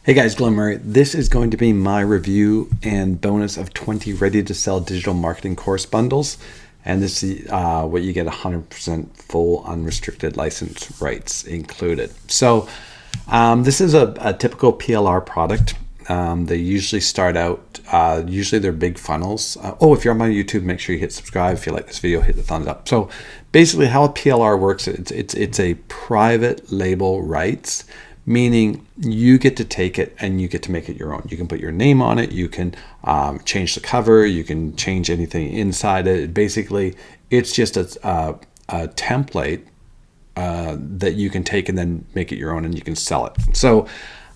Hey guys, Glen. This is going to be my review and bonus of 20 ready to sell digital marketing course bundles. And this is what you get 100% full unrestricted license rights included. So this is a typical PLR product. They usually start out, usually they're big funnels. If you're on my YouTube, make sure you hit subscribe. If you like this video, hit the thumbs up. So basically how a PLR works, it's a private label rights, meaning you get to take it and you get to make it your own. You can put your name on it. You can change the cover. You can change anything inside it. Basically, it's just a template that you can take and then make it your own, and you can sell it. So,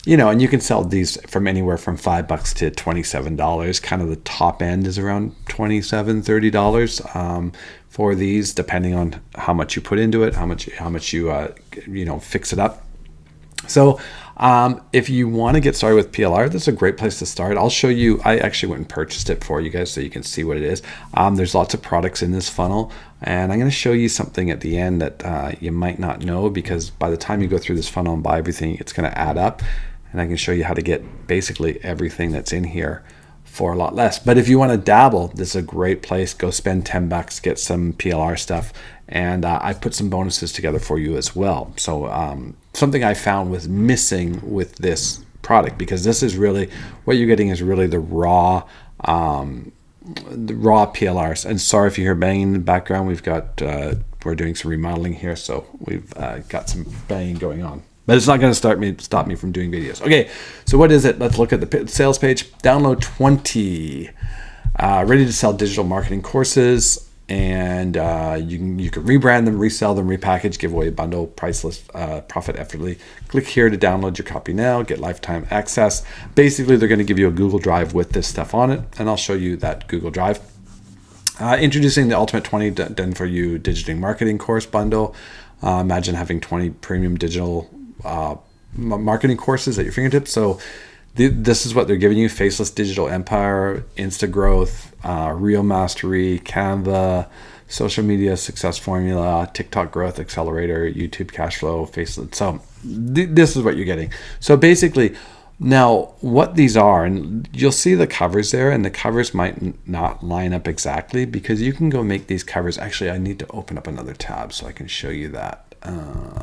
and you can sell these from anywhere from $5 to $27. Kind of the top end is around $27, $30 for these, depending on how much you put into it, how much you fix it up. So if you want to get started with PLR, this is a great place to start. I'll show you. I actually went and purchased it for you guys so you can see what it is. There's lots of products in this funnel, and I'm going to show you something at the end that you might not know, because by the time you go through this funnel and buy everything, it's going to add up, and I can show you how to get basically everything that's in here for a lot less. But if you want to dabble, this is a great place. Go spend $10, get some PLR stuff, and I put some bonuses together for you as well. So something I found was missing with this product, because this is really what you're getting is really the raw PLRs. And sorry if you hear banging in the background. We're doing some remodeling here, so we've got some banging going on. But it's not going to stop me from doing videos. Okay, so what is it? Let's look at the sales page. Download 20 ready to sell digital marketing courses, and you can rebrand them, resell them, repackage, give away a bundle, priceless, profit effortlessly. Click here to download your copy now, get lifetime access. Basically, they're going to give you a Google Drive with this stuff on it, and I'll show you that Google Drive. Introducing the Ultimate 20 Done For You Digital Marketing Course Bundle. Imagine having 20 premium digital marketing courses at your fingertips. So this is what they're giving you: Faceless Digital Empire, Insta Growth, Real Mastery, Canva, Social Media Success Formula, TikTok Growth Accelerator, YouTube Cash Flow, Faceless. So this is what you're getting. So basically, now what these are, and you'll see the covers there, and the covers might not line up exactly, because you can go make these covers. Actually, I need to open up another tab so I can show you that.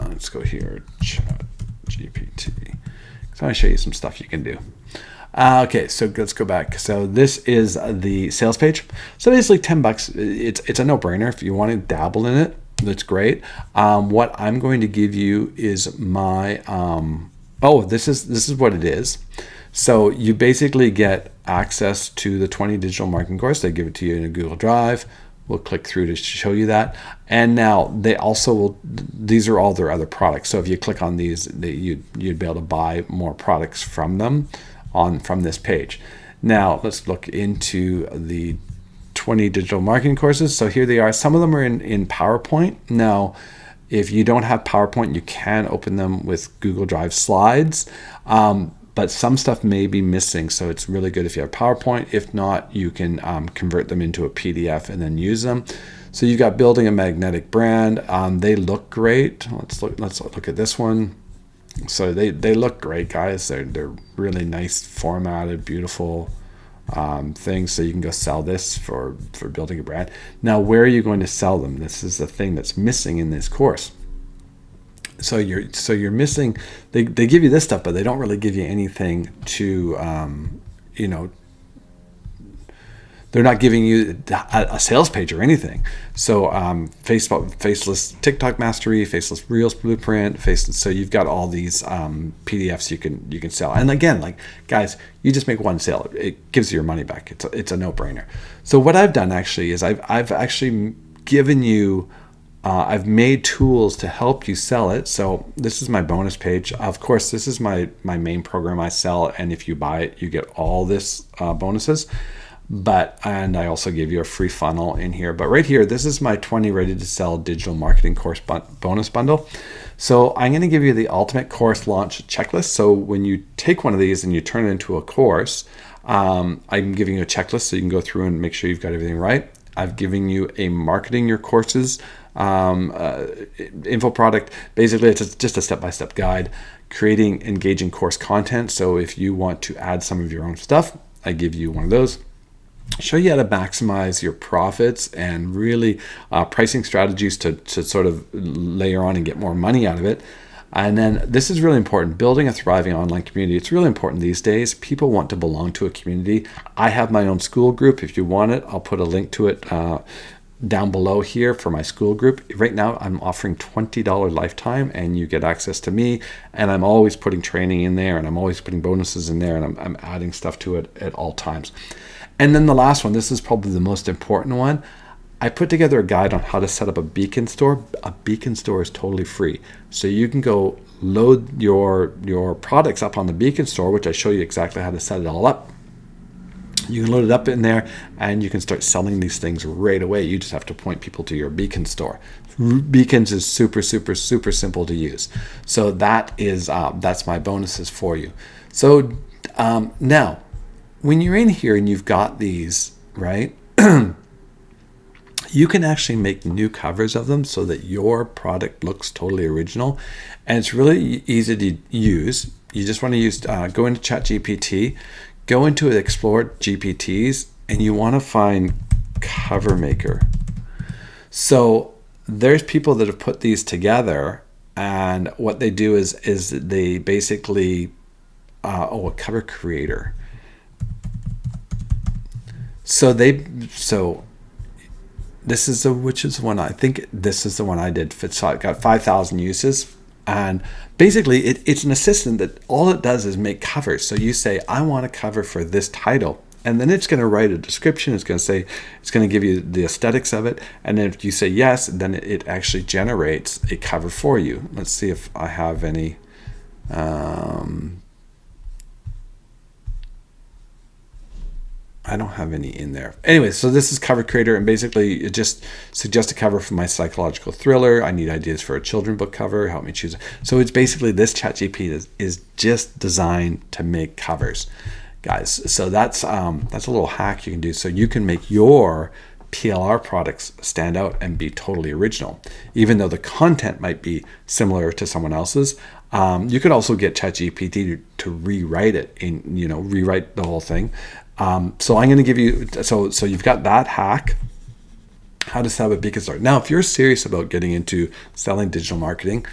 Let's go here, Chat GPT. So I want to show you some stuff you can do. Okay, so let's go back. So this is the sales page. So basically $10, it's a no-brainer. If you want to dabble in it, that's great. What I'm going to give you is my, this is what it is. So you basically get access to the 20 digital marketing course. They give it to you in a Google Drive. We'll click through to show you that. And now they also will, these are all their other products. So if you click on these, you'd be able to buy more products from them from this page. Now let's look into the 20 digital marketing courses. So here they are. Some of them are in PowerPoint. Now, if you don't have PowerPoint, you can open them with Google Drive slides. But some stuff may be missing, so it's really good if you have PowerPoint. If not, you can convert them into a PDF and then use them. So you've got building a magnetic brand. They look great. Let's look at this one. So they look great, guys. They're really nice, formatted, beautiful things. So you can go sell this for building a brand. Now, where are you going to sell them? This is the thing that's missing in this course. So you're missing. They give you this stuff, but they don't really give you anything to, they're not giving you a sales page or anything. So Faceless TikTok Mastery, Faceless Reels Blueprint, Faceless. So you've got all these PDFs you can sell. And again, like, guys, you just make one sale, it gives you your money back. It's a no-brainer. So what I've done actually is I've actually given you. I've made tools to help you sell it. So this is my bonus page. Of course, this is my main program I sell, and if you buy it, you get all this bonuses. And I also give you a free funnel in here. But right here, this is my 20 ready to sell digital marketing course bonus bundle. So I'm going to give you the ultimate course launch checklist. So when you take one of these and you turn it into a course, I'm giving you a checklist so you can go through and make sure you've got everything right. I've given you a marketing your courses info product. Basically, it's just a step-by-step guide. creating engaging course content. So if you want to add some of your own stuff, I give you one of those. Show you how to maximize your profits and really pricing strategies to sort of layer on and get more money out of it. And then this is really important, building a thriving online community. It's really important these days. People want to belong to a community. I have my own school group. If you want it, I'll put a link to it down below here for my school group. Right now, I'm offering $20 lifetime, and you get access to me. And I'm always putting training in there, and I'm always putting bonuses in there, and I'm adding stuff to it at all times. And then the last one, this is probably the most important one. I put together a guide on how to set up a beacon store. A beacon store is totally free. So you can go load your products up on the beacon store, which I show you exactly how to set it all up. You can load it up in there and you can start selling these things right away. You just have to point people to your beacon store. Beacons is super, super, super simple to use. So that's my bonuses for you. So now, when you're in here and you've got these, right, you can actually make new covers of them so that your product looks totally original. And it's really easy to use. You just want to use, go into ChatGPT, go into Explore GPTs, and you want to find Cover Maker. So there's people that have put these together, and what they do is they basically, a cover creator. So this is which is one, I think this is the one I did. It got 5,000 uses. And basically it's an assistant that all it does is make covers. So you say, I want a cover for this title. And then it's going to write a description. It's going to give you the aesthetics of it. And then if you say yes, then it actually generates a cover for you. Let's see if I have any. I don't have any in there. Anyway, so this is Cover Creator, and basically it just suggests a cover for my psychological thriller. I need ideas for a children's book cover. Help me choose. So it's basically this ChatGPT is just designed to make covers, guys. So that's a little hack you can do. So you can make your PLR products stand out and be totally original, even though the content might be similar to someone else's. You could also get ChatGPT to rewrite it rewrite the whole thing. So I'm going to give you, so you've got that hack, how to set up a beacon store. Now, if you're serious about getting into selling digital marketing,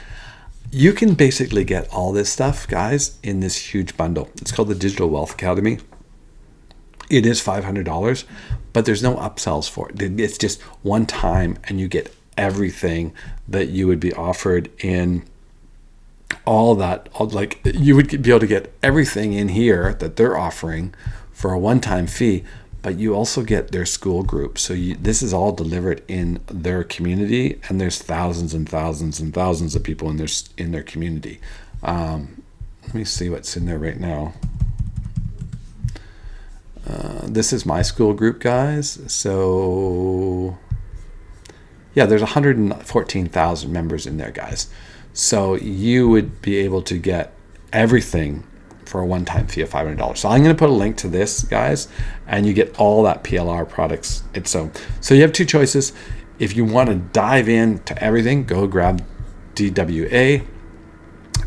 you can basically get all this stuff, guys, in this huge bundle. It's called the Digital Wealth Academy. It is $500, but there's no upsells for it. It's just one time, and you get everything that you would be offered in all that. Like, you would be able to get everything in here that they're offering for a one-time fee, but you also get their school group. So this is all delivered in their community, and there's thousands and thousands and thousands of people in their community. Let me see what's in there right now. This is my school group, guys. So yeah, there's 114,000 members in there, guys. So you would be able to get everything for a one-time fee of $500. So I'm going to put a link to this, guys, and you get all that PLR products. So you have two choices. If you want to dive into everything, go grab DWA.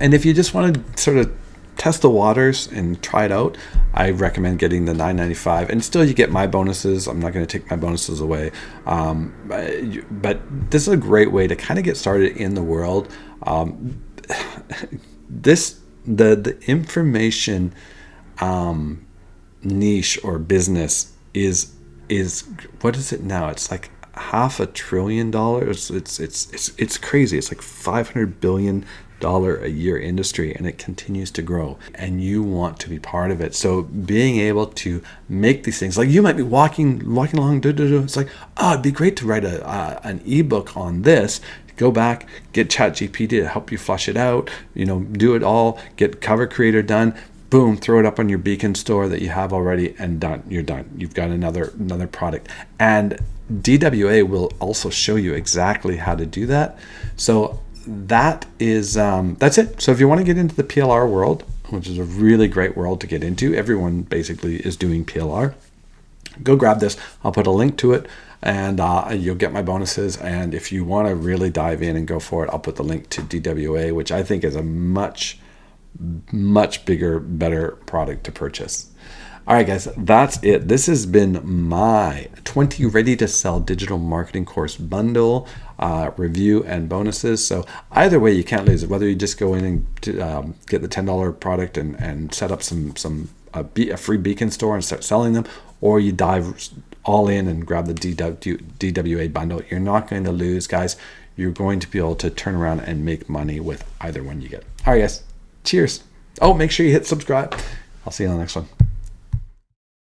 And if you just want to sort of test the waters and try it out, I recommend getting the $9.95. And still, you get my bonuses. I'm not going to take my bonuses away. But this is a great way to kind of get started in the world. The information niche or business is what is it now? It's like $500 billion. It's crazy. It's like $500 billion a year industry, and it continues to grow, and you want to be part of it. So being able to make these things, like you might be walking along, it's like, oh, it'd be great to write an ebook on this. Go back, get ChatGPT to help you flush it out, do it all, get Cover Creator done, boom, throw it up on your beacon store that you have already, and done. You're done. You've got another product. And DWA will also show you exactly how to do that. So that's it. So if you want to get into the PLR world, which is a really great world to get into, everyone basically is doing PLR, go grab this. I'll put a link to it, and you'll get my bonuses. And if you want to really dive in and go for it, I'll put the link to DWA, which I think is a much much bigger, better product to purchase. All right, guys, that's it. This has been my 20 ready to sell digital marketing course bundle review and bonuses. So either way, you can't lose it. Whether you just go in and get the $10 product and set up a free beacon store and start selling them, or you dive all in and grab the DWA bundle, you're not going to lose, guys. You're going to be able to turn around and make money with either one you get. All right, guys. Cheers. Oh, make sure you hit subscribe. I'll see you on the next one.